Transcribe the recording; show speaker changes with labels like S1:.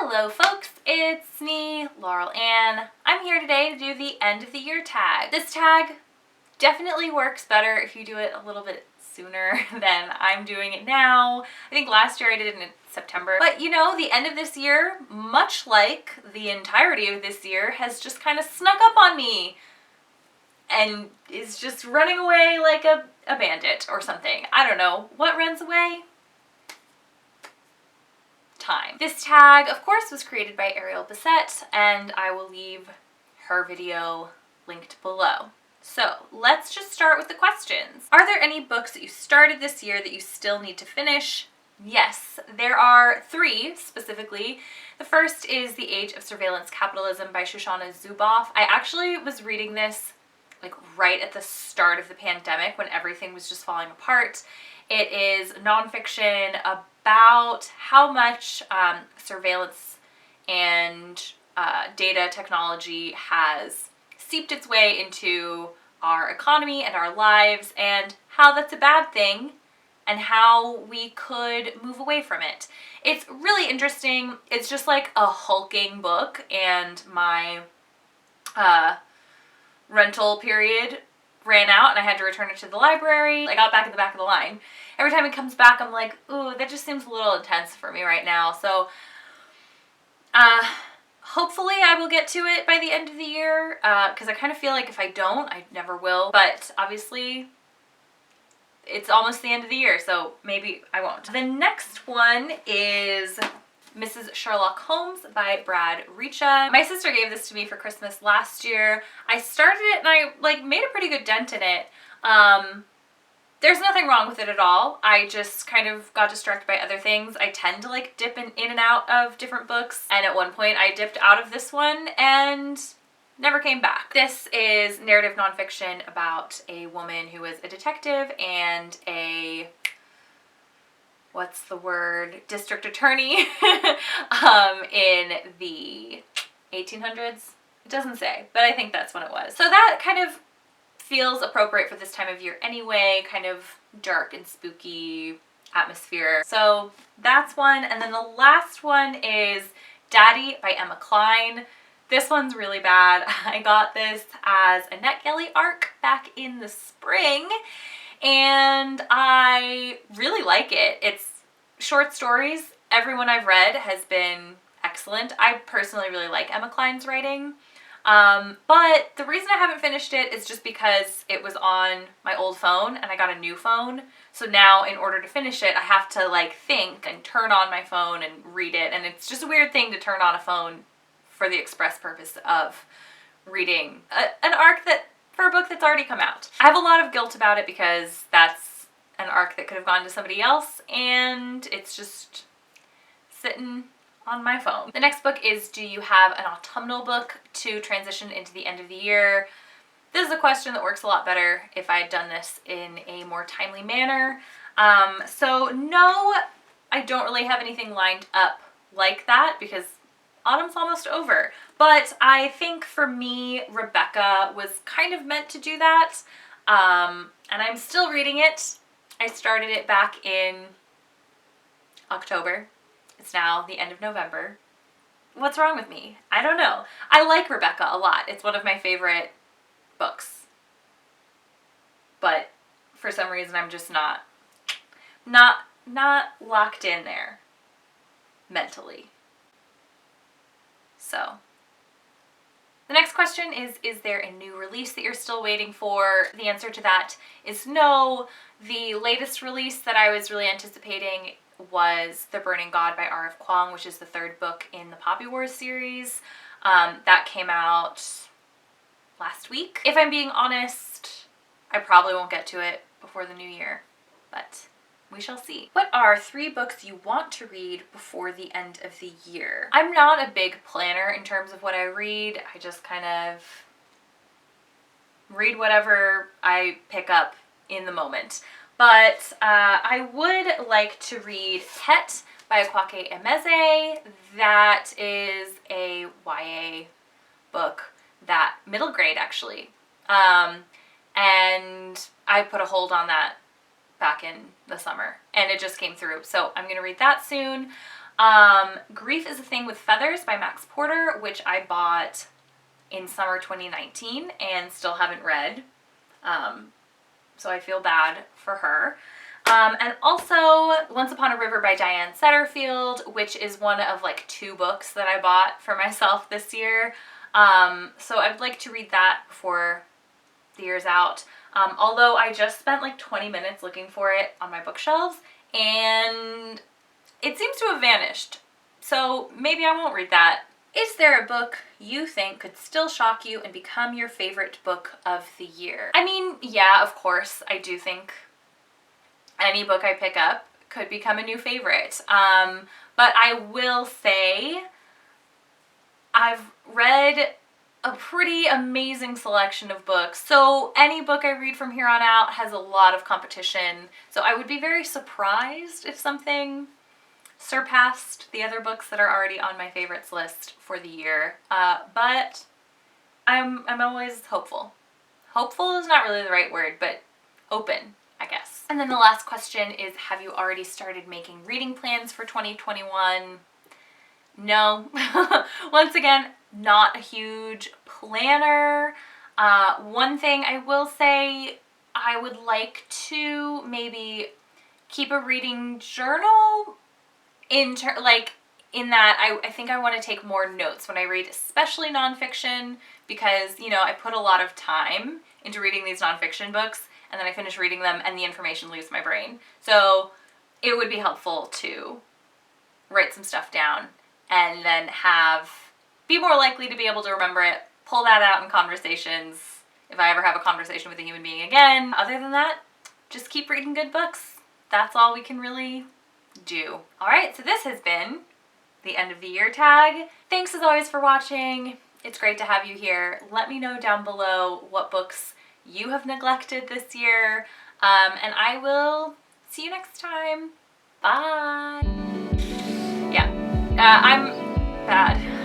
S1: Hello folks, it's me, Laurel Ann. I'm here today to do the end of the year tag. This tag definitely works better if you do it a little bit sooner than I'm doing it now. I think last year I did it in September. But you know, the end of this year, much like the entirety of this year, has just kind of snuck up on me and is just running away like a bandit or something. I don't know. What runs away? Time. This tag, of course, was created by Ariel Bissett, and I will leave her video linked below. So let's just start with the questions. Are there any books that you started this year that you still need to finish? Yes, there are 3 specifically. The first is The Age of Surveillance Capitalism by Shoshana Zuboff. I actually was reading this like right at the start of the pandemic when everything was just falling apart. It is nonfiction about how much surveillance and data technology has seeped its way into our economy and our lives, and how that's a bad thing and how we could move away from it. It's really interesting. It's just like a hulking book, and my rental period ran out and I had to return it to the library. I got back at the back of the line. Every time it comes back, I'm like, ooh, that just seems a little intense for me right now. So hopefully I will get to it by the end of the year, because I kind of feel like if I don't, I never will. But obviously it's almost the end of the year, so maybe I won't. The next one is Mrs. Sherlock Holmes by Brad Reacha. My sister gave this to me for Christmas last year. I started it and I made a pretty good dent in it. There's nothing wrong with it at all. I just kind of got distracted by other things. I tend to dip in and out of different books, and at one point I dipped out of this one and never came back. This is narrative nonfiction about a woman who is a detective and a district attorney in the 1800s. It doesn't say, but I think that's when it was. So that kind of feels appropriate for this time of year anyway, kind of dark and spooky atmosphere. So that's one. And then the last one is Daddy by Emma Cline. This one's really bad. I got this as a NetGalley ARC back in the spring, and I really like it. It's short stories. Everyone I've read has been excellent. I personally really like Emma Cline's writing. But the reason I haven't finished it is just because it was on my old phone and I got a new phone. So now in order to finish it, I have to think and turn on my phone and read it. And it's just a weird thing to turn on a phone for the express purpose of reading an arc for a book that's already come out. I have a lot of guilt about it because that's an arc that could have gone to somebody else, and it's just sitting on my phone. The next book is, do you have an autumnal book to transition into the end of the year? This is a question that works a lot better if I had done this in a more timely manner. So no, I don't really have anything lined up like that because autumn's almost over. But I think for me, Rebecca was kind of meant to do that. And I'm still reading it. I started it back in October. It's now the end of November. What's wrong with me? I don't know. I like Rebecca a lot. It's one of my favorite books. But for some reason I'm just not locked in there mentally. So the next question is there a new release that you're still waiting for? The answer to that is no. The latest release that I was really anticipating was The Burning God by R.F. Kuang, which is the 3rd book in the Poppy Wars series. That came out last week. If I'm being honest, I probably won't get to it before the new year, but we shall see. What are 3 books you want to read before the end of the year? I'm not a big planner in terms of what I read. I just kind of read whatever I pick up in the moment. But I would like to read Het by Akwaki Emezi. That is a YA book, that middle grade actually. And I put a hold on that back in the summer and it just came through. So I'm going to read that soon. Grief is a Thing with Feathers by Max Porter, which I bought in summer 2019 and still haven't read. So I feel bad for her. And also Once Upon a River by Diane Setterfield, which is one of like 2 books that I bought for myself this year. So I'd like to read that before the year's out. Although I just spent like 20 minutes looking for it on my bookshelves and it seems to have vanished. So maybe I won't read that. Is there a book you think could still shock you and become your favorite book of the year? I mean, yeah, of course, I do think any book I pick up could become a new favorite. But I will say I've read a pretty amazing selection of books. So any book I read from here on out has a lot of competition. So I would be very surprised if something surpassed the other books that are already on my favorites list for the year. But I'm always hopeful. Hopeful is not really the right word, but open, I guess. And then the last question is, have you already started making reading plans for 2021? No. Once again, not a huge planner. One thing I will say, I would like to maybe keep a reading journal in that I think I want to take more notes when I read, especially nonfiction, because, you know, I put a lot of time into reading these nonfiction books and then I finish reading them and the information leaves my brain. So it would be helpful to write some stuff down and then be more likely to be able to remember it, pull that out in conversations if I ever have a conversation with a human being again. Other than that, just keep reading good books. That's all we can really do. Alright, so this has been the end of the year tag. Thanks as always for watching. It's great to have you here. Let me know down below what books you have neglected this year, and I will see you next time. Bye! Yeah, I'm bad.